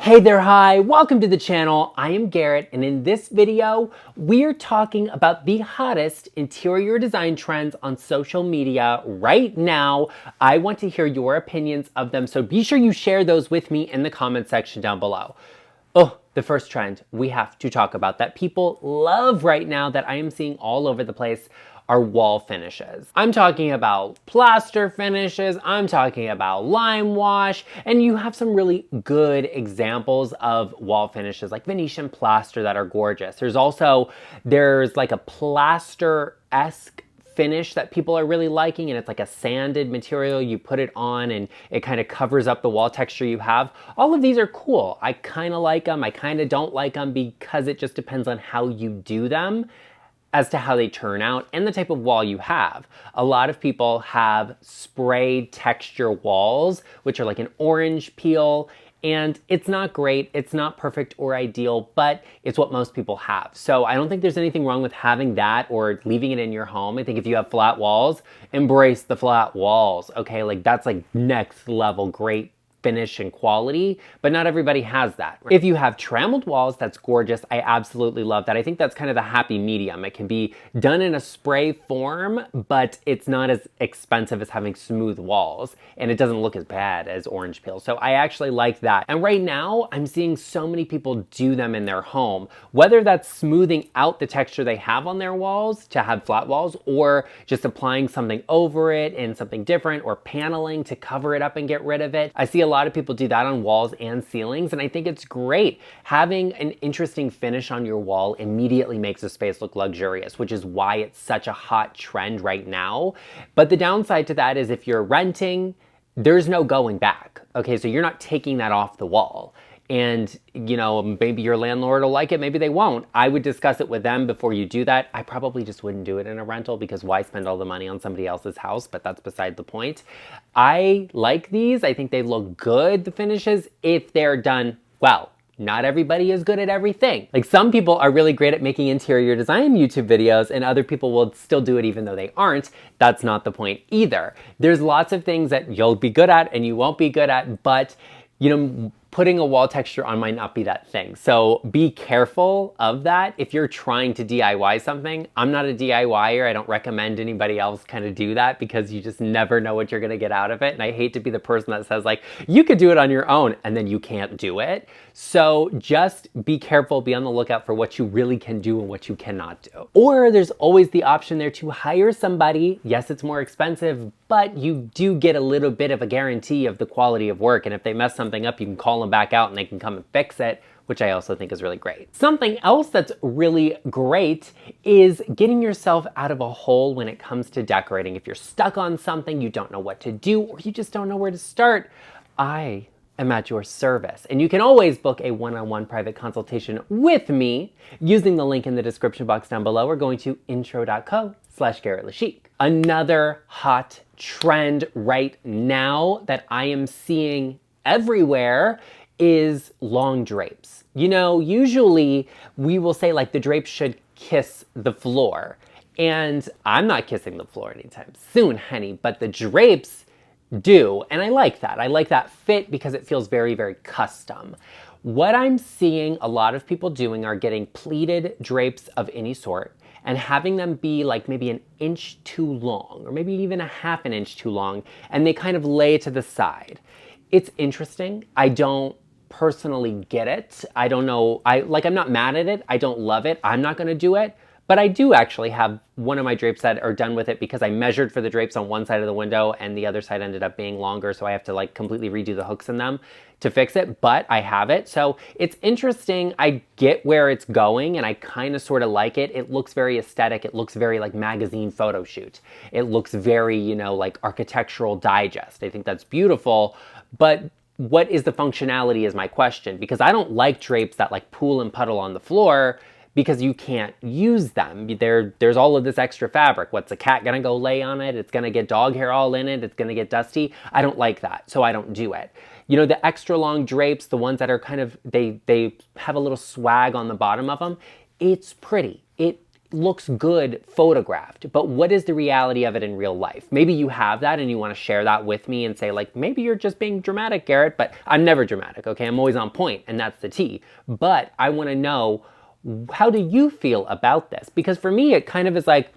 Hey there, hi, welcome to the channel. I am Garrett, and in this video, we're talking about the hottest interior design trends on social media right now. I want to hear your opinions of them, so be sure you share those with me in the comment section down below. Oh, the first trend we have to talk about that people love right now that I am seeing all over the place are wall finishes. I'm talking about plaster finishes, I'm talking about lime wash, and you have some really good examples of wall finishes like Venetian plaster that are gorgeous. There's like a plaster-esque finish that people are really liking, and it's like a sanded material. You put it on and it kind of covers up the wall texture you have. All of these are cool. I kind of like them. I kind of don't like them because it just depends on how you do them as to how they turn out and the type of wall you have. A lot of people have sprayed texture walls, which are like an orange peel, and it's not great, it's not perfect or ideal, but it's what most people have. So I don't think there's anything wrong with having that or leaving it in your home. I think if you have flat walls, embrace the flat walls, okay? Like that's like next level great finish and quality, but not everybody has that. If you have trammeled walls, that's gorgeous. I absolutely love that. I think that's kind of the happy medium. It can be done in a spray form, but it's not as expensive as having smooth walls, and it doesn't look as bad as orange peel. So I actually like that. And right now, I'm seeing so many people do them in their home, whether that's smoothing out the texture they have on their walls to have flat walls, or just applying something over it and something different, or paneling to cover it up and get rid of it. I see a lot of people do that on walls and ceilings, and I think it's great. Having an interesting finish on your wall immediately makes a space look luxurious, which is why it's such a hot trend right now. But the downside to that is if you're renting, there's no going back. Okay, so you're not taking that off the wall. And, you know, maybe your landlord will like it, maybe they won't. I would discuss it with them before you do that. I probably just wouldn't do it in a rental because why spend all the money on somebody else's house? But that's beside the point. I like these. I think they look good, the finishes, if they're done well. Not everybody is good at everything. Like some people are really great at making interior design YouTube videos, and other people will still do it even though they aren't. That's not the point either. There's lots of things that you'll be good at and you won't be good at, but you know, putting a wall texture on might not be that thing. So be careful of that. If you're trying to DIY something, I'm not a DIYer. I don't recommend anybody else kind of do that because you just never know what you're gonna get out of it. And I hate to be the person that says like, you could do it on your own and then you can't do it. So just be careful, be on the lookout for what you really can do and what you cannot do. Or there's always the option there to hire somebody. Yes, it's more expensive, but you do get a little bit of a guarantee of the quality of work. And if they mess something up, you can call them back out and they can come and fix it, which I also think is really great. Something else that's really great is getting yourself out of a hole when it comes to decorating. If you're stuck on something, you don't know what to do, or you just don't know where to start, I am at your service. And you can always book a one-on-one private consultation with me using the link in the description box down below or going to intro.co/GarrettLeChic. Another hot trend right now that I am seeing everywhere is long drapes. You know, usually we will say like the drapes should kiss the floor. And I'm not kissing the floor anytime soon, honey, but the drapes do. And I like that. I like that fit because it feels very, very custom. What I'm seeing a lot of people doing are getting pleated drapes of any sort and having them be like maybe an inch too long, or maybe even a half an inch too long, and they kind of lay to the side. It's interesting. I don't personally get it. I don't know. I'm not mad at it. I don't love it. I'm not going to do it. But I do actually have one of my drapes that are done with it because I measured for the drapes on one side of the window and the other side ended up being longer. So I have to like completely redo the hooks in them to fix it, but I have it. So it's interesting. I get where it's going and I kind of sort of like it. It looks very aesthetic. It looks very like magazine photo shoot. It looks very, you know, like Architectural Digest. I think that's beautiful, but what is the functionality is my question, because I don't like drapes that like pool and puddle on the floor because you can't use them. There's all of this extra fabric. What's a cat gonna go lay on it? It's gonna get dog hair all in it. It's gonna get dusty. I don't like that, so I don't do it. You know, the extra long drapes, the ones that are kind of, they have a little swag on the bottom of them, it's pretty. It looks good photographed, but what is the reality of it in real life? Maybe you have that and you want to share that with me and say like, maybe you're just being dramatic, Garrett, but I'm never dramatic, okay? I'm always on point, and that's the tea. But I want to know, how do you feel about this? Because for me, it kind of is like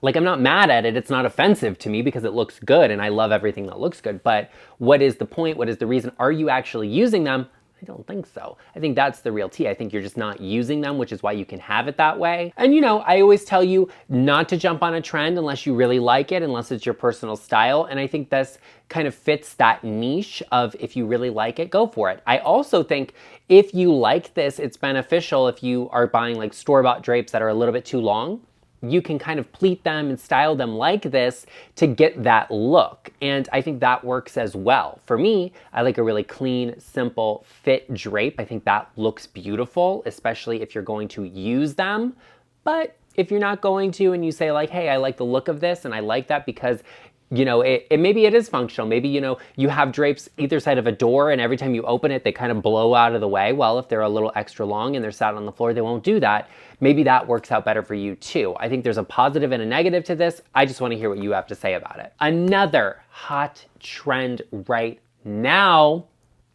I'm not mad at it. It's not offensive to me because it looks good and I love everything that looks good. But what is the point? What is the reason? Are you actually using them? I don't think so. I think that's the real tea. I think you're just not using them, which is why you can have it that way. And you know, I always tell you not to jump on a trend unless you really like it, unless it's your personal style. And I think this kind of fits that niche of if you really like it, go for it. I also think if you like this, it's beneficial if you are buying like store-bought drapes that are a little bit too long. You can kind of pleat them and style them like this to get that look. And I think that works as well. For me, I like a really clean, simple fit drape. I think that looks beautiful, especially if you're going to use them. But if you're not going to and you say like, hey, I like the look of this and I like that because you know, maybe it is functional. Maybe, you know, you have drapes either side of a door and every time you open it, they kind of blow out of the way. Well, if they're a little extra long and they're sat on the floor, they won't do that. Maybe that works out better for you too. I think there's a positive and a negative to this. I just want to hear what you have to say about it. Another hot trend right now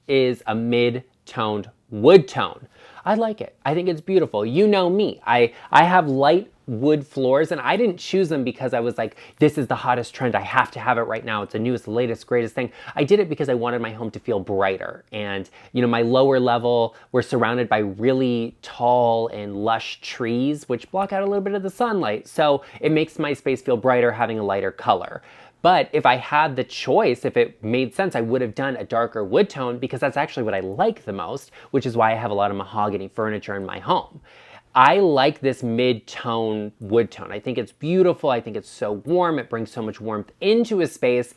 is a mid-toned wood tone. I like it. I think it's beautiful. You know me. I have light wood floors and I didn't choose them because I was like, this is the hottest trend. I have to have it right now. It's the newest, latest, greatest thing. I did it because I wanted my home to feel brighter. And you know, my lower level, we're surrounded by really tall and lush trees, which block out a little bit of the sunlight. So it makes my space feel brighter having a lighter color. But if I had the choice, if it made sense, I would have done a darker wood tone because that's actually what I like the most, which is why I have a lot of mahogany furniture in my home. I like this mid-tone wood tone. I think it's beautiful. I think it's so warm. It brings so much warmth into a space,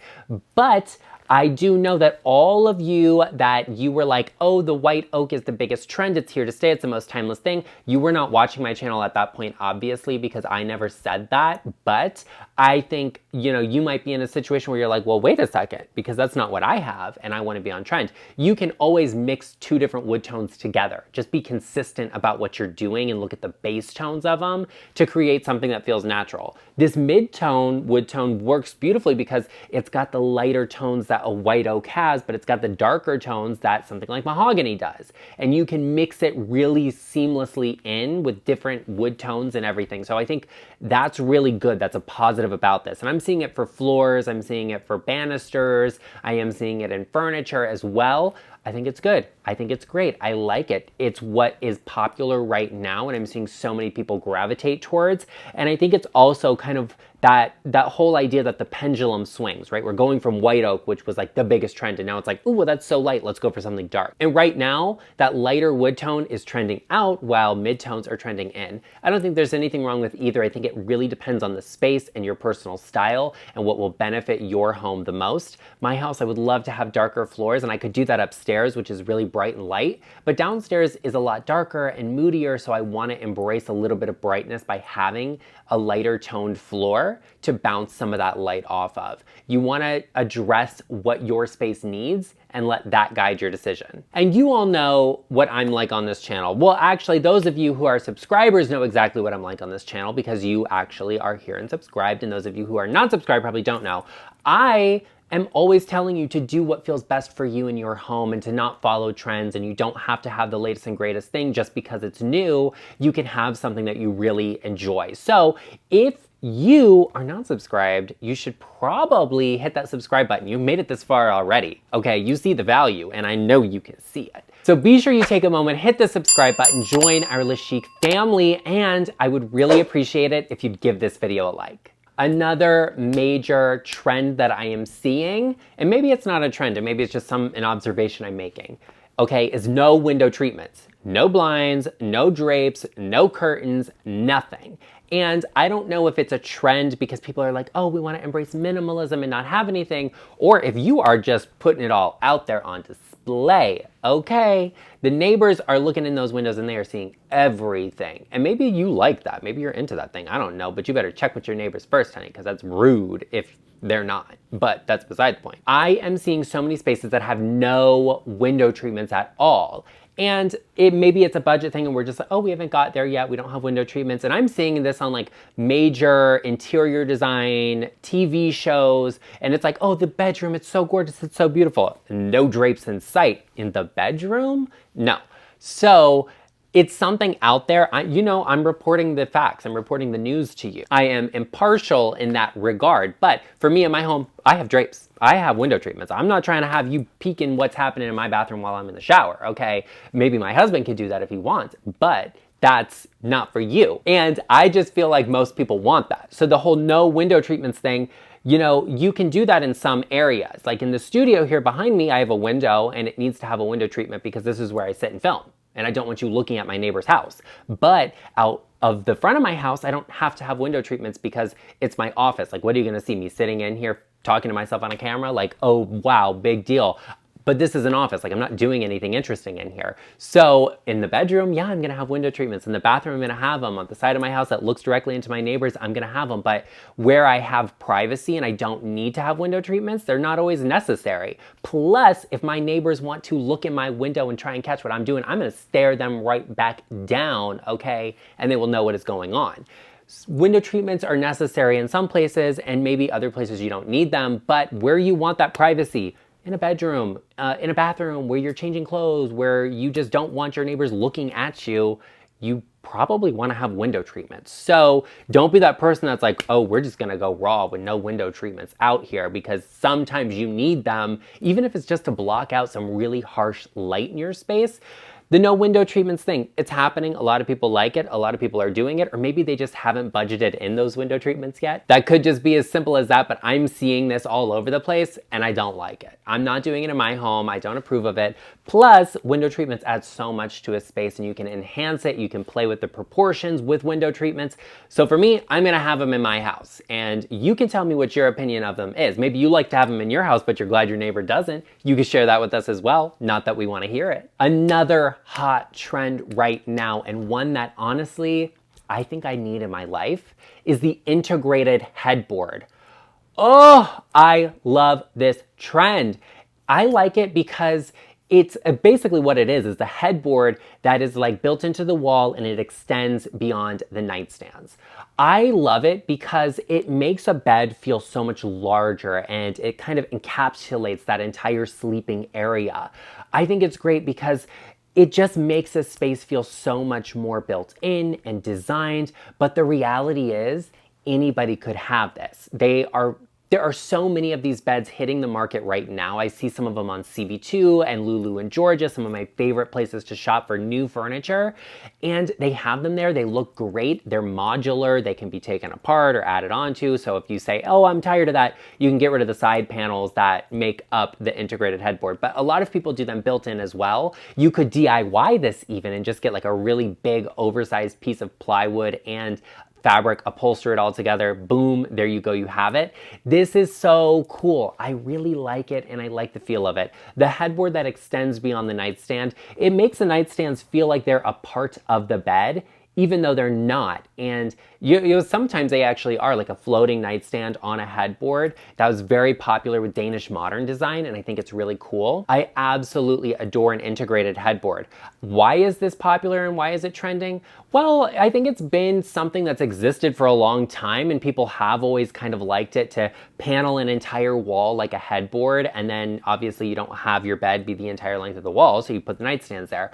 but I do know that all of you that you were like, oh, the white oak is the biggest trend. It's here to stay. It's the most timeless thing. You were not watching my channel at that point, obviously, because I never said that. But I think, you know, you might be in a situation where you're like, well, wait a second, because that's not what I have and I want to be on trend. You can always mix two different wood tones together. Just be consistent about what you're doing and look at the base tones of them to create something that feels natural. This mid-tone wood tone works beautifully because it's got the lighter tones that a white oak has, but it's got the darker tones that something like mahogany does. And you can mix it really seamlessly in with different wood tones and everything. So I think that's really good. That's a positive about this. And I'm seeing it for floors. I'm seeing it for banisters. I am seeing it in furniture as well. I think it's good. I think it's great. I like it. It's what is popular right now, and I'm seeing so many people gravitate towards. And I think it's also kind of that whole idea that the pendulum swings, right? We're going from white oak, which was like the biggest trend, and now it's like, ooh, well, that's so light. Let's go for something dark. And right now, that lighter wood tone is trending out while mid-tones are trending in. I don't think there's anything wrong with either. I think it really depends on the space and your personal style and what will benefit your home the most. My house, I would love to have darker floors, and I could do that upstairs, which is really bright and light, but downstairs is a lot darker and moodier, so I want to embrace a little bit of brightness by having a lighter toned floor to bounce some of that light off of. You want to address what your space needs and let that guide your decision. And you all know what I'm like on this channel. Well, actually, those of you who are subscribers know exactly what I'm like on this channel because you actually are here and subscribed, and those of you who are not subscribed probably don't know. I am always telling you to do what feels best for you in your home and to not follow trends, and you don't have to have the latest and greatest thing just because it's new. You can have something that you really enjoy. So if you are not subscribed, you should probably hit that subscribe button. You made it this far already. Okay, you see the value and I know you can see it. So be sure you take a moment, hit the subscribe button, join our GarrettLeChic family, and I would really appreciate it if you'd give this video a like. Another major trend that I am seeing, and maybe it's not a trend, and maybe it's just an observation I'm making, okay, is no window treatments. No blinds, no drapes, no curtains, nothing. And I don't know if it's a trend because people are like, oh, we want to embrace minimalism and not have anything, or if you are just putting it all out there on display. Okay, the neighbors are looking in those windows and they are seeing everything. And maybe you like that. Maybe you're into that thing. I don't know, but you better check with your neighbors first, honey, because that's rude if they're not, but that's beside the point. I am seeing so many spaces that have no window treatments at all. And maybe it's a budget thing and we're just like, oh, we haven't got there yet. We don't have window treatments. And I'm seeing this on like major interior design TV shows. And it's like, oh, the bedroom, it's so gorgeous. It's so beautiful. No drapes in sight. In the bedroom? No. So it's something out there. I'm reporting the facts. I'm reporting the news to you. I am impartial in that regard. But for me in my home, I have drapes. I have window treatments. I'm not trying to have you peek in what's happening in my bathroom while I'm in the shower, okay? Maybe my husband could do that if he wants, but that's not for you. And I just feel like most people want that. So the whole no window treatments thing, you can do that in some areas. Like in the studio here behind me, I have a window and it needs to have a window treatment because this is where I sit and film. And I don't want you looking at my neighbor's house. But out of the front of my house, I don't have to have window treatments because it's my office. Like, what are you gonna see me sitting in here talking to myself on a camera? Like, oh, wow, big deal. But this is an office. Like, I'm not doing anything interesting in here. So in the bedroom, yeah, I'm gonna have window treatments. In the bathroom, I'm gonna have them. On the side of my house that looks directly into my neighbors, I'm gonna have them. But where I have privacy and I don't need to have window treatments, they're not always necessary. Plus, if my neighbors want to look in my window and try and catch what I'm doing, I'm gonna stare them right back down, okay? And they will know what is going on. Window treatments are necessary in some places and maybe other places you don't need them, but where you want that privacy, in a bedroom, in a bathroom, where you're changing clothes, where you just don't want your neighbors looking at you, you probably want to have window treatments. So don't be that person that's like, oh, we're just going to go raw with no window treatments out here, because sometimes you need them, even if it's just to block out some really harsh light in your space. The no window treatments thing, it's happening. A lot of people like it. A lot of people are doing it, or maybe they just haven't budgeted in those window treatments yet. That could just be as simple as that, but I'm seeing this all over the place and I don't like it. I'm not doing it in my home. I don't approve of it. Plus, window treatments add so much to a space and you can enhance it. You can play with the proportions with window treatments. So for me, I'm gonna have them in my house, and you can tell me what your opinion of them is. Maybe you like to have them in your house, but you're glad your neighbor doesn't. You can share that with us as well. Not that we wanna hear it. Another hot trend right now, and one that honestly I think I need in my life, is the integrated headboard. Oh, I love this trend. I like it because it's basically what it is the headboard that is like built into the wall and it extends beyond the nightstands. I love it because it makes a bed feel so much larger and it kind of encapsulates that entire sleeping area. I think it's great because it just makes a space feel so much more built in and designed, but the reality is anybody could have this. There are so many of these beds hitting the market right now. I see some of them on CB2 and Lulu in Georgia, some of my favorite places to shop for new furniture. And they have them there. They look great. They're modular. They can be taken apart or added onto. So if you say, oh, I'm tired of that, you can get rid of the side panels that make up the integrated headboard. But a lot of people do them built in as well. You could DIY this even and just get like a really big oversized piece of plywood and fabric, upholster it all together, boom, there you go, you have it. This is so cool. I really like it and I like the feel of it. The headboard that extends beyond the nightstand, it makes the nightstands feel like they're a part of the bed, even though they're not. And sometimes they actually are, like a floating nightstand on a headboard. That was very popular with Danish modern design, and I think it's really cool. I absolutely adore an integrated headboard. Why is this popular and why is it trending? Well, I think it's been something that's existed for a long time, and people have always kind of liked it to panel an entire wall like a headboard, and then obviously you don't have your bed be the entire length of the wall, so you put the nightstands there.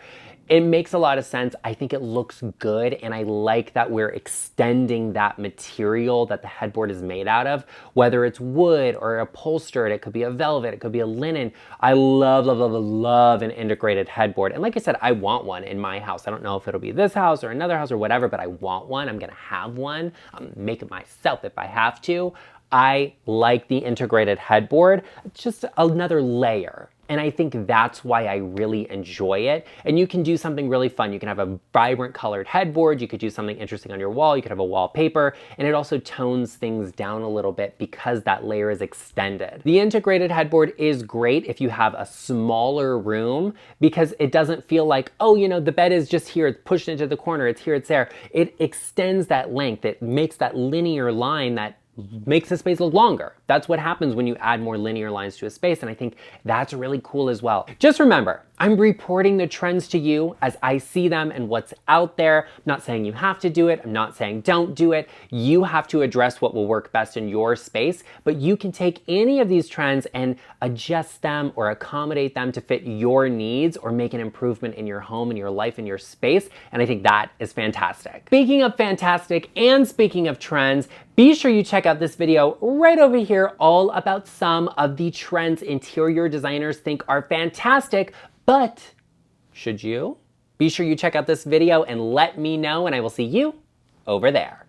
It makes a lot of sense. I think it looks good, and I like that we're extending that material that the headboard is made out of, whether it's wood or upholstered. It could be a velvet, it could be a linen. I love, love, love, love an integrated headboard. And like I said, I want one in my house. I don't know if it'll be this house or another house or whatever, but I want one. I'm gonna have one. I'm make it myself if I have to. I like the integrated headboard. It's just another layer. And I think that's why I really enjoy it. And you can do something really fun. You can have a vibrant colored headboard. You could do something interesting on your wall. You could have a wallpaper. And it also tones things down a little bit because that layer is extended. The integrated headboard is great if you have a smaller room because it doesn't feel like, oh, the bed is just here. It's pushed into the corner. It's here, it's there. It extends that length. It makes that linear line that makes the space look longer. That's what happens when you add more linear lines to a space, and I think that's really cool as well. Just remember, I'm reporting the trends to you as I see them and what's out there. I'm not saying you have to do it. I'm not saying don't do it. You have to address what will work best in your space, but you can take any of these trends and adjust them or accommodate them to fit your needs or make an improvement in your home and your life and your space, and I think that is fantastic. Speaking of fantastic and speaking of trends, be sure you check out this video right over here all about some of the trends interior designers think are fantastic, but should you? Be sure you check out this video and let me know, and I will see you over there.